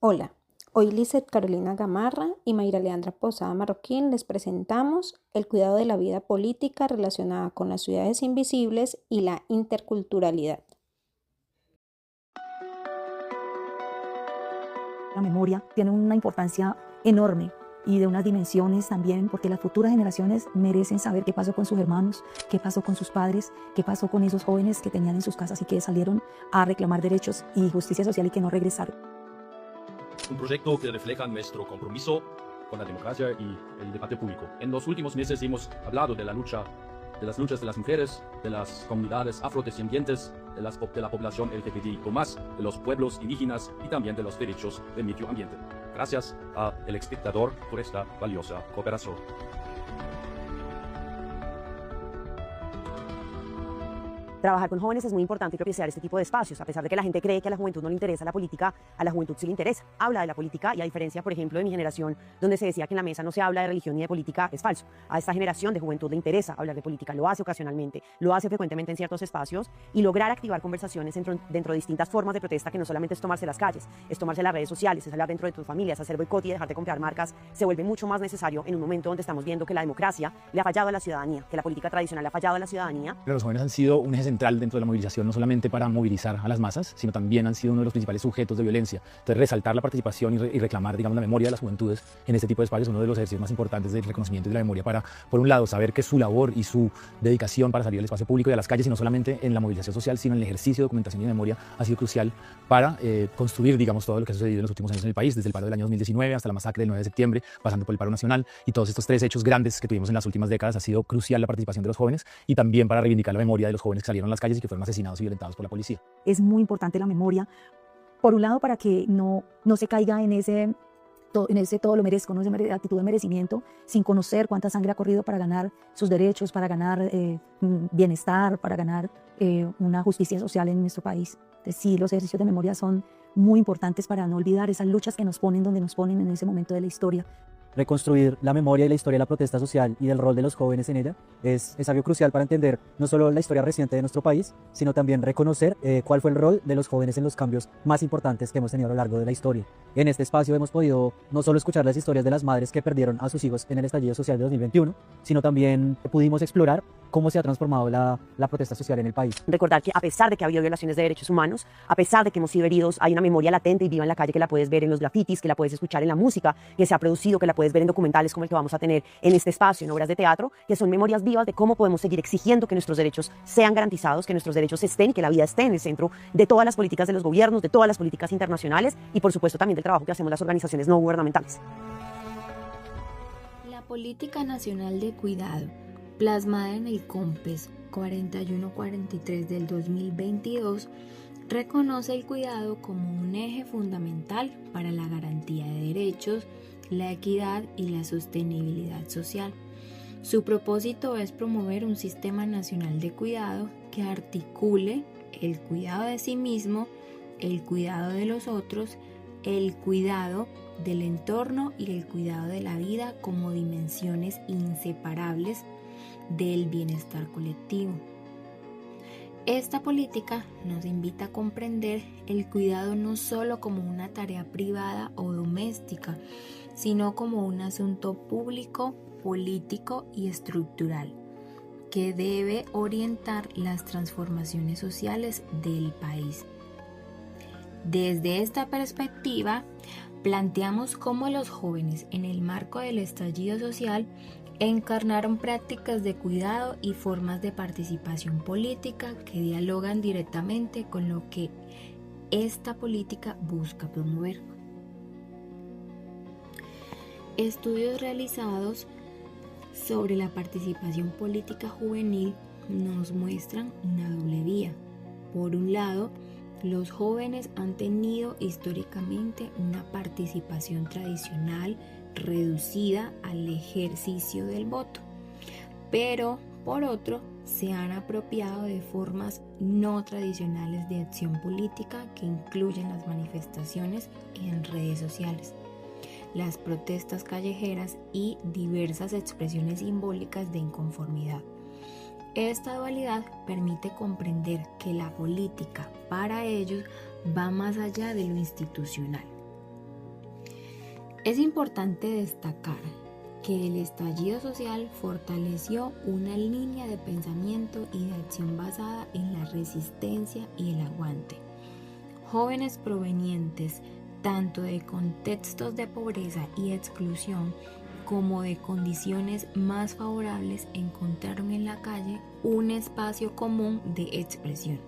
Hola, hoy Lizeth Carolina Gamarra y Mayra Leandra Posada Marroquín les presentamos el cuidado de la vida política relacionada con las ciudades invisibles y la interculturalidad. La memoria tiene una importancia enorme y de unas dimensiones también, porque las futuras generaciones merecen saber qué pasó con sus hermanos, qué pasó con sus padres, qué pasó con esos jóvenes que tenían en sus casas y que salieron a reclamar derechos y justicia social y que no regresaron. Un proyecto que refleja nuestro compromiso con la democracia y el debate público. En los últimos meses hemos hablado de las luchas de las mujeres, de las comunidades afrodescendientes, de la población LGBTI+, de los pueblos indígenas y también de los derechos del medio ambiente. Gracias a El Espectador por esta valiosa cooperación. Trabajar con jóvenes es muy importante y propiciar este tipo de espacios, a pesar de que la gente cree que a la juventud no le interesa la política, a la juventud sí le interesa. Habla de la política y a diferencia, por ejemplo, de mi generación, donde se decía que en la mesa no se habla de religión ni de política, es falso. A esta generación de juventud le interesa hablar de política, lo hace ocasionalmente, lo hace frecuentemente en ciertos espacios y lograr activar conversaciones dentro de distintas formas de protesta que no solamente es tomarse las calles, es tomarse las redes sociales, es hablar dentro de tus familias, hacer boicot y dejar de comprar marcas, se vuelve mucho más necesario en un momento donde estamos viendo que la democracia le ha fallado a la ciudadanía, que la política tradicional le ha fallado a la ciudadanía. Los jóvenes han sido un eje central dentro de la movilización, no solamente para movilizar a las masas, sino también han sido uno de los principales sujetos de violencia. Entonces, resaltar la participación y reclamar, digamos, la memoria de las juventudes en este tipo de espacios es uno de los ejercicios más importantes del reconocimiento de la memoria para, por un lado, saber que su labor y su dedicación para salir al espacio público y a las calles, y no solamente en la movilización social, sino en el ejercicio de documentación y de memoria, ha sido crucial para construir, digamos, todo lo que ha sucedido en los últimos años en el país, desde el paro del año 2019 hasta la masacre del 9 de septiembre, pasando por el paro nacional, y todos estos tres hechos grandes que tuvimos en las últimas décadas. Ha sido crucial la participación de los jóvenes y también para reivindicar la memoria de los jóvenes que salieron a las calles y que fueron asesinados y violentados por la policía. Es muy importante la memoria, por un lado para que no se caiga en ese todo lo merezco, ¿no? Esa actitud de merecimiento, sin conocer cuánta sangre ha corrido para ganar sus derechos, para ganar bienestar, para ganar una justicia social en nuestro país. Entonces, sí, los ejercicios de memoria son muy importantes para no olvidar esas luchas que nos ponen donde nos ponen en ese momento de la historia. Reconstruir la memoria y la historia de la protesta social y del rol de los jóvenes en ella es algo crucial para entender no solo la historia reciente de nuestro país, sino también reconocer cuál fue el rol de los jóvenes en los cambios más importantes que hemos tenido a lo largo de la historia. En este espacio hemos podido no solo escuchar las historias de las madres que perdieron a sus hijos en el estallido social de 2021, sino también pudimos explorar cómo se ha transformado la protesta social en el país. Recordar que a pesar de que ha habido violaciones de derechos humanos, a pesar de que hemos sido heridos, hay una memoria latente y viva en la calle que la puedes ver en los grafitis, que la puedes escuchar en la música que se ha producido, que la puedes ver en documentales como el que vamos a tener en este espacio, en obras de teatro, que son memorias vivas de cómo podemos seguir exigiendo que nuestros derechos sean garantizados, que nuestros derechos estén y que la vida esté en el centro de todas las políticas de los gobiernos, de todas las políticas internacionales y por supuesto también del trabajo que hacemos las organizaciones no gubernamentales. La Política Nacional de Cuidado, plasmada en el COMPES 4143 del 2022, reconoce el cuidado como un eje fundamental para la garantía de derechos, la equidad y la sostenibilidad social. Su propósito es promover un sistema nacional de cuidado que articule el cuidado de sí mismo, el cuidado de los otros, el cuidado del entorno y el cuidado de la vida como dimensiones inseparables del bienestar colectivo. Esta política nos invita a comprender el cuidado no solo como una tarea privada o doméstica, sino como un asunto público, político y estructural que debe orientar las transformaciones sociales del país. Desde esta perspectiva, planteamos cómo los jóvenes, en el marco del estallido social, encarnaron prácticas de cuidado y formas de participación política que dialogan directamente con lo que esta política busca promover. Estudios realizados sobre la participación política juvenil nos muestran una doble vía. Por un lado, los jóvenes han tenido históricamente una participación tradicional reducida al ejercicio del voto, pero por otro se han apropiado de formas no tradicionales de acción política que incluyen las manifestaciones en redes sociales, las protestas callejeras y diversas expresiones simbólicas de inconformidad. Esta dualidad permite comprender que la política para ellos va más allá de lo institucional. Es importante destacar que el estallido social fortaleció una línea de pensamiento y de acción basada en la resistencia y el aguante. Jóvenes provenientes tanto de contextos de pobreza y exclusión como de condiciones más favorables encontraron en la calle un espacio común de expresión.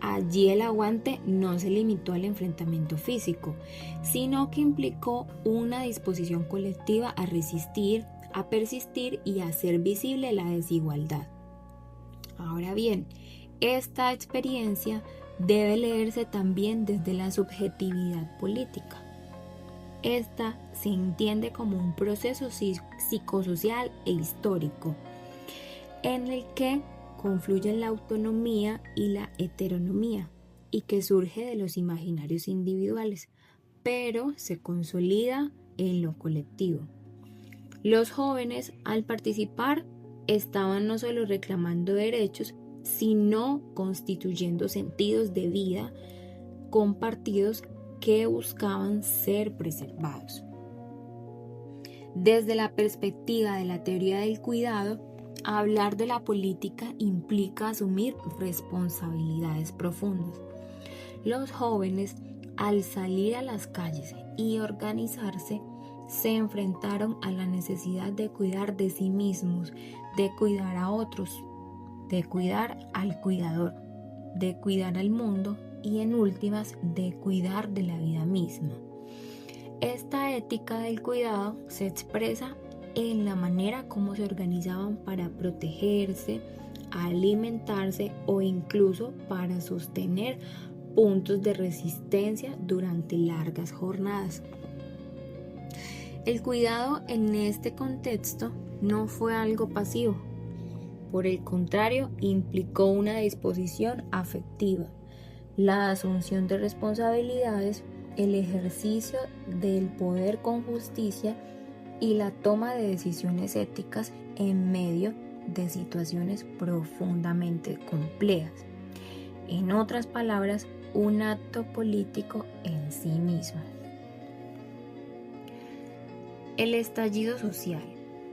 Allí el aguante no se limitó al enfrentamiento físico, sino que implicó una disposición colectiva a resistir, a persistir y a hacer visible la desigualdad. Ahora bien, esta experiencia debe leerse también desde la subjetividad política. Esta se entiende como un proceso psicosocial e histórico, en el que confluyen la autonomía y la heteronomía, y que surge de los imaginarios individuales, pero se consolida en lo colectivo. Los jóvenes, al participar, estaban no solo reclamando derechos, sino constituyendo sentidos de vida compartidos que buscaban ser preservados. Desde la perspectiva de la teoría del cuidado, hablar de la política implica asumir responsabilidades profundas. Los jóvenes, al salir a las calles y organizarse, se enfrentaron a la necesidad de cuidar de sí mismos, de cuidar a otros, de cuidar al cuidador, de cuidar al mundo y en últimas de cuidar de la vida misma. Esta ética del cuidado se expresa en la manera como se organizaban para protegerse, alimentarse o incluso para sostener puntos de resistencia durante largas jornadas. El cuidado en este contexto no fue algo pasivo. Por el contrario, implicó una disposición afectiva, la asunción de responsabilidades, el ejercicio del poder con justicia y la toma de decisiones éticas en medio de situaciones profundamente complejas. En otras palabras, un acto político en sí mismo. El estallido social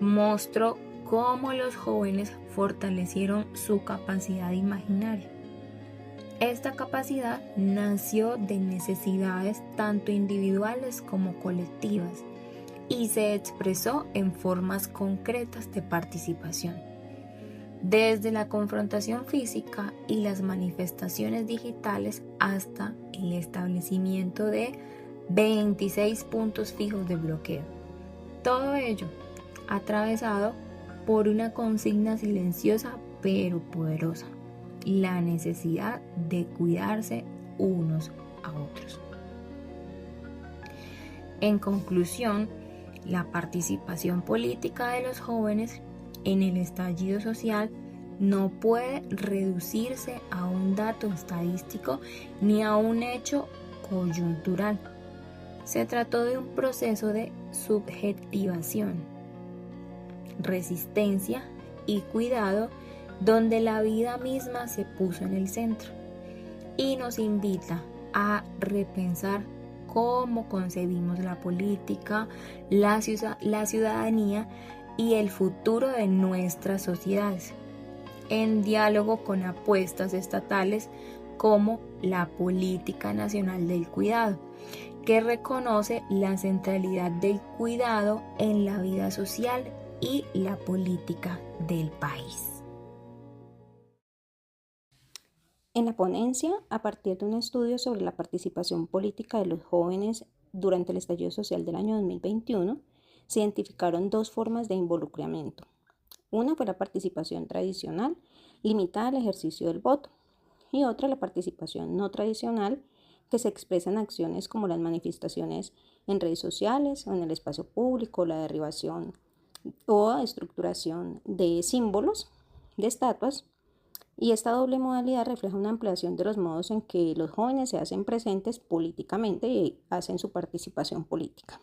mostró cómo los jóvenes fortalecieron su capacidad imaginaria. Esta capacidad nació de necesidades tanto individuales como colectivas y se expresó en formas concretas de participación. Desde la confrontación física y las manifestaciones digitales hasta el establecimiento de 26 puntos fijos de bloqueo. Todo ello atravesado por una consigna silenciosa pero poderosa: la necesidad de cuidarse unos a otros. En conclusión, la participación política de los jóvenes en el estallido social no puede reducirse a un dato estadístico ni a un hecho coyuntural. Se trató de un proceso de subjetivación, resistencia y cuidado donde la vida misma se puso en el centro y nos invita a repensar cómo concebimos la política, la ciudadanía y el futuro de nuestras sociedades, en diálogo con apuestas estatales como la Política Nacional del Cuidado, que reconoce la centralidad del cuidado en la vida social y la política del país. En la ponencia, a partir de un estudio sobre la participación política de los jóvenes durante el estallido social del año 2021, se identificaron dos formas de involucramiento. Una fue la participación tradicional, limitada al ejercicio del voto, y otra la participación no tradicional, que se expresa en acciones como las manifestaciones en redes sociales o en el espacio público, la derribación o estructuración de símbolos, de estatuas. Y esta doble modalidad refleja una ampliación de los modos en que los jóvenes se hacen presentes políticamente y hacen su participación política.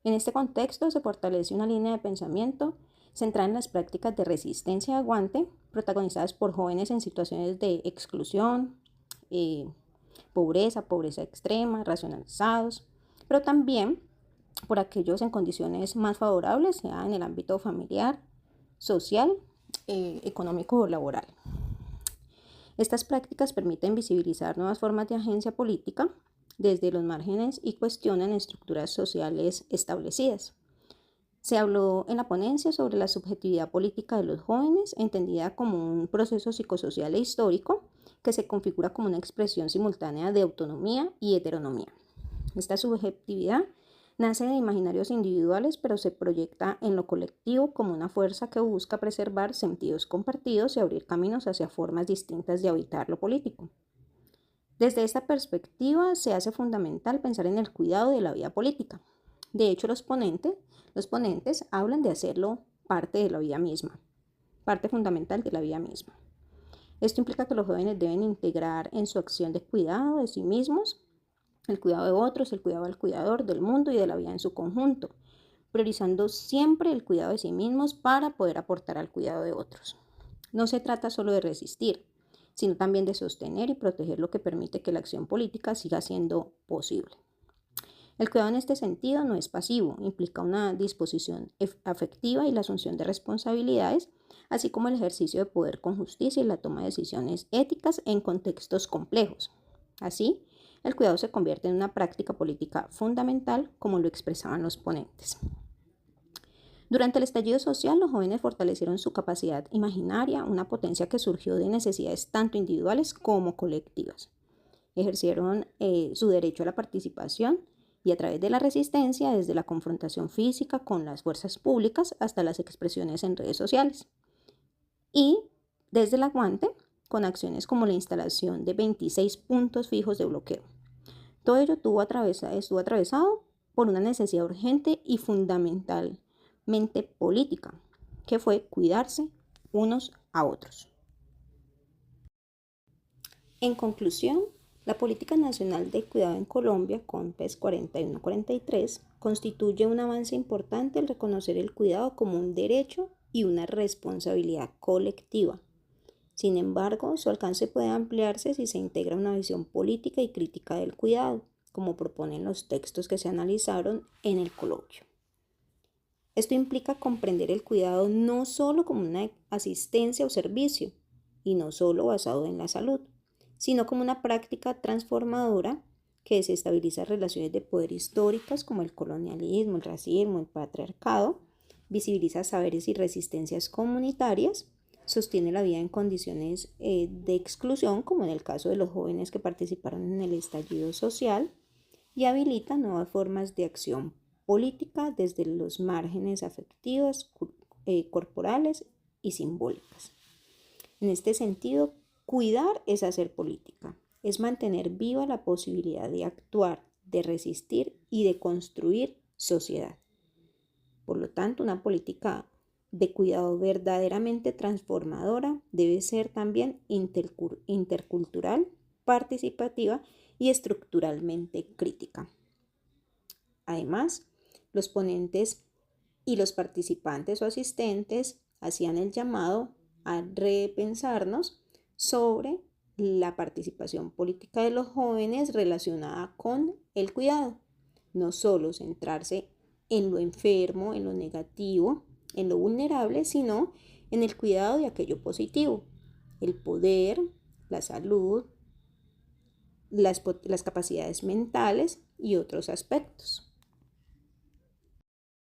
En este contexto se fortalece una línea de pensamiento centrada en las prácticas de resistencia y aguante, protagonizadas por jóvenes en situaciones de exclusión, pobreza extrema, racionalizados, pero también por aquellos en condiciones más favorables, sea en el ámbito familiar, social, económico o laboral. Estas prácticas permiten visibilizar nuevas formas de agencia política desde los márgenes y cuestionan estructuras sociales establecidas. Se habló en la ponencia sobre la subjetividad política de los jóvenes, entendida como un proceso psicosocial e histórico que se configura como una expresión simultánea de autonomía y heteronomía. Esta subjetividad nace de imaginarios individuales, pero se proyecta en lo colectivo como una fuerza que busca preservar sentidos compartidos y abrir caminos hacia formas distintas de habitar lo político. Desde esta perspectiva, se hace fundamental pensar en el cuidado de la vida política. De hecho, los ponentes hablan de hacerlo parte de la vida misma, parte fundamental de la vida misma. Esto implica que los jóvenes deben integrar en su acción de cuidado de sí mismos el cuidado de otros, el cuidado del cuidador, del mundo y de la vida en su conjunto, priorizando siempre el cuidado de sí mismos para poder aportar al cuidado de otros. No se trata solo de resistir, sino también de sostener y proteger lo que permite que la acción política siga siendo posible. El cuidado en este sentido no es pasivo, implica una disposición afectiva y la asunción de responsabilidades, así como el ejercicio de poder con justicia y la toma de decisiones éticas en contextos complejos. Así, el cuidado se convierte en una práctica política fundamental, como lo expresaban los ponentes. Durante el estallido social, los jóvenes fortalecieron su capacidad imaginaria, una potencia que surgió de necesidades tanto individuales como colectivas. Ejercieron su derecho a la participación y a través de la resistencia, desde la confrontación física con las fuerzas públicas hasta las expresiones en redes sociales. Y desde el aguante, con acciones como la instalación de 26 puntos fijos de bloqueo. Todo ello estuvo atravesado por una necesidad urgente y fundamentalmente política, que fue cuidarse unos a otros. En conclusión, la Política Nacional de Cuidado en Colombia, CONPES 4143, constituye un avance importante al reconocer el cuidado como un derecho y una responsabilidad colectiva. Sin embargo, su alcance puede ampliarse si se integra una visión política y crítica del cuidado, como proponen los textos que se analizaron en el coloquio. Esto implica comprender el cuidado no solo como una asistencia o servicio, y no solo basado en la salud, sino como una práctica transformadora que desestabiliza relaciones de poder históricas como el colonialismo, el racismo, el patriarcado, visibiliza saberes y resistencias comunitarias, sostiene la vida en condiciones de exclusión, como en el caso de los jóvenes que participaron en el estallido social, y habilita nuevas formas de acción política desde los márgenes afectivos, corporales y simbólicas. En este sentido, cuidar es hacer política, es mantener viva la posibilidad de actuar, de resistir y de construir sociedad. Por lo tanto, una política de cuidado verdaderamente transformadora debe ser también intercultural, participativa y estructuralmente crítica. Además, los ponentes y los participantes o asistentes hacían el llamado a repensarnos sobre la participación política de los jóvenes relacionada con el cuidado, no solo centrarse en lo enfermo, en lo negativo, en lo vulnerable, sino en el cuidado de aquello positivo, el poder, la salud, las capacidades mentales y otros aspectos.